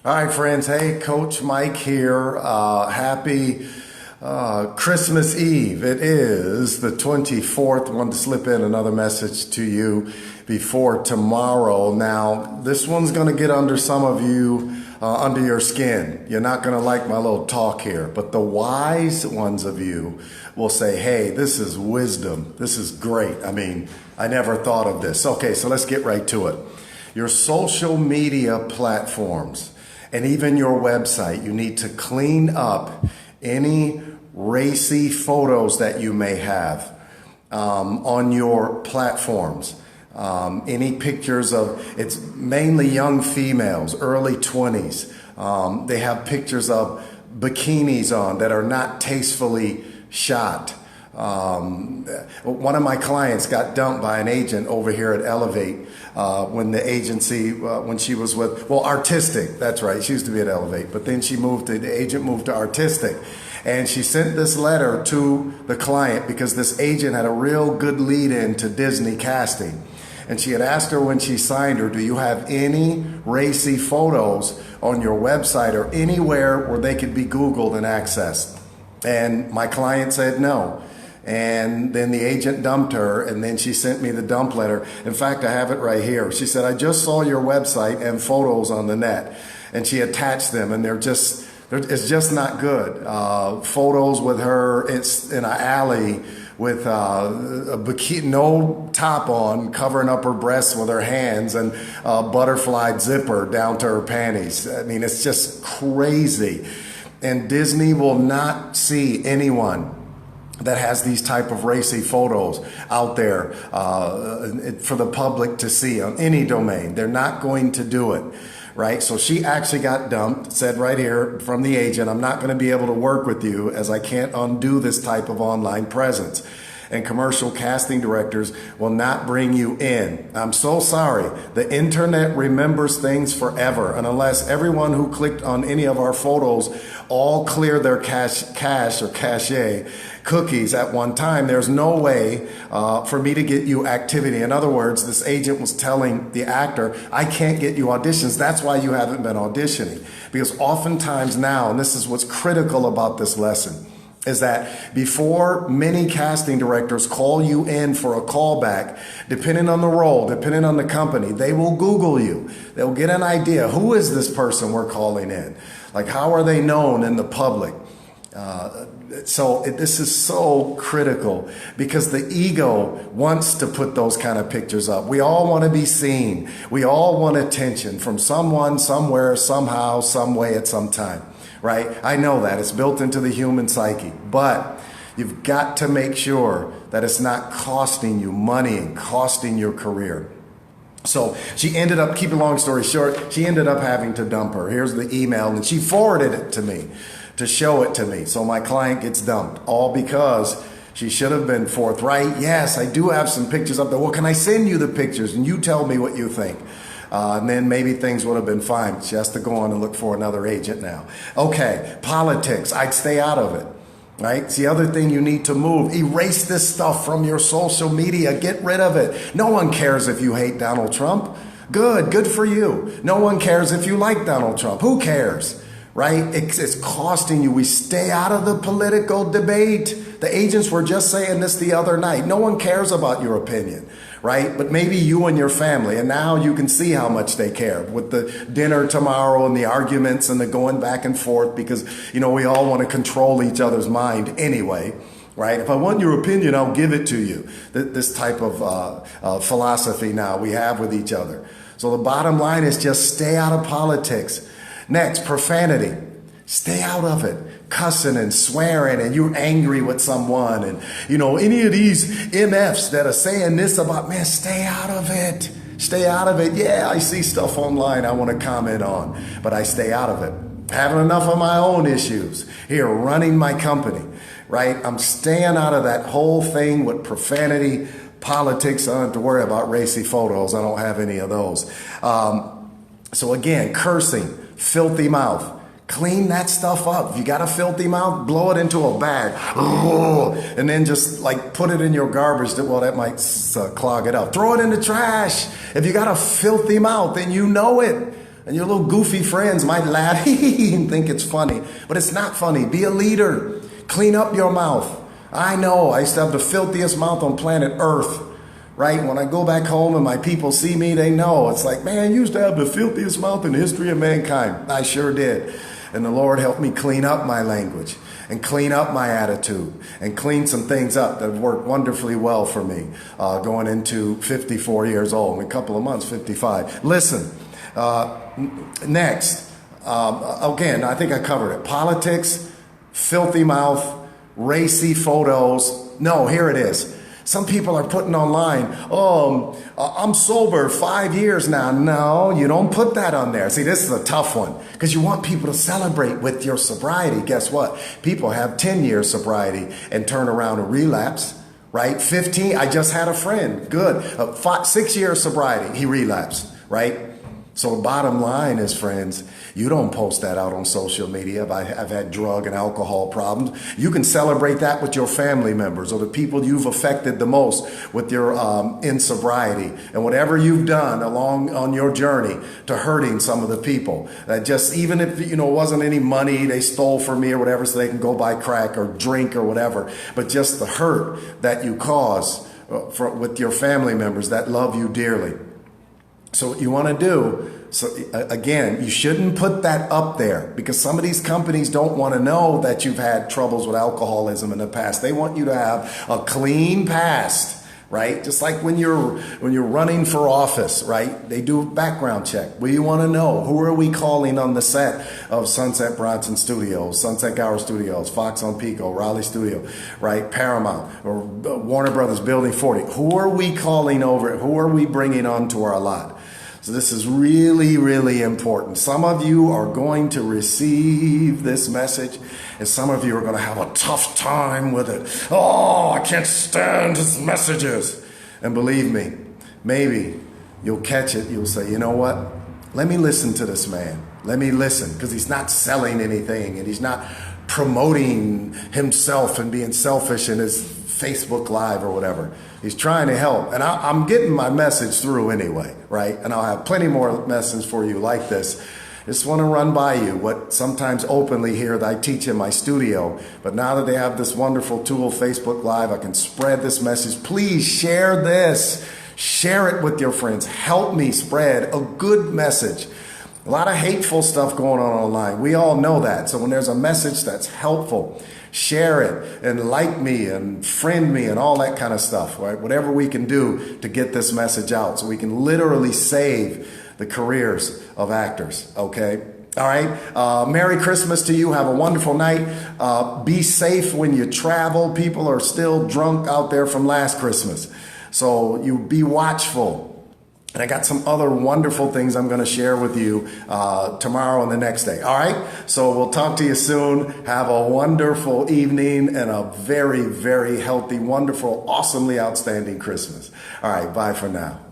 All right, friends. Hey, Coach Mike here. Happy Christmas Eve. It is the 24th. Wanted to slip in another message to you before tomorrow. Now, this one's going to get under some of you, under your skin. You're not going to like my little talk here, but the wise ones of you will say, hey, this is wisdom. This is great. I mean, I never thought of this. Okay, so let's get right to it. Your social media platforms and even your website, you need to clean up any racy photos that you may have on your platforms. Any pictures of, it's mainly young females, early 20s. They have pictures of bikinis on that are not tastefully shot. One of my clients got dumped by an agent over here at Elevate when the agency, when she was with, Artistic, that's right, she used to be at Elevate, but then the agent moved to Artistic. And she sent this letter to the client because this agent had a real good lead in to Disney casting. And she had asked her when she signed her, do you have any racy photos on your website or anywhere where they could be Googled and accessed? And my client said no. And then the agent dumped her, and then she sent me the dump letter. In fact, I have it right here. She said, I just saw your website and photos on the net. And she attached them, and it's just not good. Photos with her, it's in an alley with a bikini, no top on, covering up her breasts with her hands, and a butterfly zipper down to her panties. I mean, it's just crazy. And Disney will not see anyone that has these type of racy photos out there for the public to see on any domain. They're not going to do it, right? So she actually got dumped, said right here from the agent, I'm not going to be able to work with you as I can't undo this type of online presence. And commercial casting directors will not bring you in. I'm so sorry. The internet remembers things forever. And unless everyone who clicked on any of our photos all clear their cache or cache cookies at one time, there's no way for me to get you activity. In other words, this agent was telling the actor, I can't get you auditions. That's why you haven't been auditioning. Because oftentimes now, and this is what's critical about this lesson, is that before many casting directors call you in for a callback, depending on the role, depending on the company, they will Google you. They'll get an idea. Who is this person we're calling in? Like, how are they known in the public? This is so critical because the ego wants to put those kind of pictures up. We all want to be seen. We all want attention from someone, somewhere, somehow, some way, at some time. Right? I know that. It's built into the human psyche. But you've got to make sure that it's not costing you money and costing your career. So she ended up, keep a long story short, she ended up having to dump her. Here's the email, and she forwarded it to me to show it to me. So my client gets dumped, all because she should have been forthright. Yes, I do have some pictures up there. Well, can I send you the pictures and you tell me what you think? And then maybe things would have been fine. She has to go on and look for another agent now. Okay, politics, I'd stay out of it, right? It's the other thing you need to move. Erase this stuff from your social media. Get rid of it. No one cares if you hate Donald Trump. Good for you. No one cares if you like Donald Trump. Who cares, right? It's costing you. We stay out of the political debate. The agents were just saying this the other night. No one cares about your opinion, right? But maybe you and your family, and now you can see how much they care with the dinner tomorrow and the arguments and the going back and forth because, we all want to control each other's mind anyway, right? If I want your opinion, I'll give it to you. This type of philosophy now we have with each other. So the bottom line is just stay out of politics. Next, profanity. Stay out of it. Cussing and swearing and you're angry with someone and, any of these MFs that are saying this about, man, stay out of it. Stay out of it. Yeah, I see stuff online I want to comment on, but I stay out of it. Having enough of my own issues here, running my company, right? I'm staying out of that whole thing with profanity, politics. I don't have to worry about racy photos. I don't have any of those. So again, cursing, filthy mouth. Clean that stuff up. If you got a filthy mouth, blow it into a bag. And then just put it in your garbage. That might clog it up. Throw it in the trash. If you got a filthy mouth and you know it, And your little goofy friends might laugh and think it's funny, but it's not funny. Be a leader. Clean up your mouth. I know I used to have the filthiest mouth on planet Earth, right? When I go back home and my people see me, they know. It's like, man, you used to have the filthiest mouth in the history of mankind. I sure did. And the Lord helped me clean up my language and clean up my attitude and clean some things up that have worked wonderfully well for me going into 54 years old. In a couple of months, 55. Listen, next, again, I think I covered it. Politics, filthy mouth, racy photos. No, here it is. Some people are putting online, I'm sober 5 years now. No, you don't put that on there. See, this is a tough one because you want people to celebrate with your sobriety. Guess what? People have 10 years sobriety and turn around and relapse, right? 15, I just had a friend, good, 6 years sobriety, he relapsed, right? So the bottom line is, friends, you don't post that out on social media. I've had drug and alcohol problems. You can celebrate that with your family members or the people you've affected the most with your in sobriety and whatever you've done along on your journey to hurting some of the people that just, even if, wasn't any money they stole from me or whatever so they can go buy crack or drink or whatever, but just the hurt that you cause with your family members that love you dearly. So what you want to do, so again, you shouldn't put that up there because some of these companies don't want to know that you've had troubles with alcoholism in the past. They want you to have a clean past, right? Just like when you're running for office, right? They do a background check. We want to know, who are we calling on the set of Sunset Bronson Studios, Sunset Gower Studios, Fox on Pico, Raleigh Studio, right? Paramount or Warner Brothers Building 40. Who are we calling over? Who are we bringing onto our lot? So this is really, really important. Some of you are going to receive this message, and some of you are going to have a tough time with it. Oh, I can't stand his messages. And believe me, maybe you'll catch it. You'll say, you know what? Let me listen to this man. Let me listen, because he's not selling anything, and he's not promoting himself and being selfish in his Facebook Live or whatever. He's trying to help. And I'm getting my message through anyway, right? And I'll have plenty more messages for you like this. Just want to run by you what sometimes openly here that I teach in my studio. But now that they have this wonderful tool, Facebook Live, I can spread this message. Please share this. Share it with your friends. Help me spread a good message. A lot of hateful stuff going on online. We all know that. So when there's a message that's helpful, share it and like me and friend me and all that kind of stuff, right? Whatever we can do to get this message out so we can literally save the careers of actors, okay? All right. Merry Christmas to you. Have a wonderful night. Be safe when you travel. People are still drunk out there from last Christmas. So you be watchful. And I got some other wonderful things I'm going to share with you tomorrow and the next day. All right. So we'll talk to you soon. Have a wonderful evening and a very, very healthy, wonderful, awesomely outstanding Christmas. All right. Bye for now.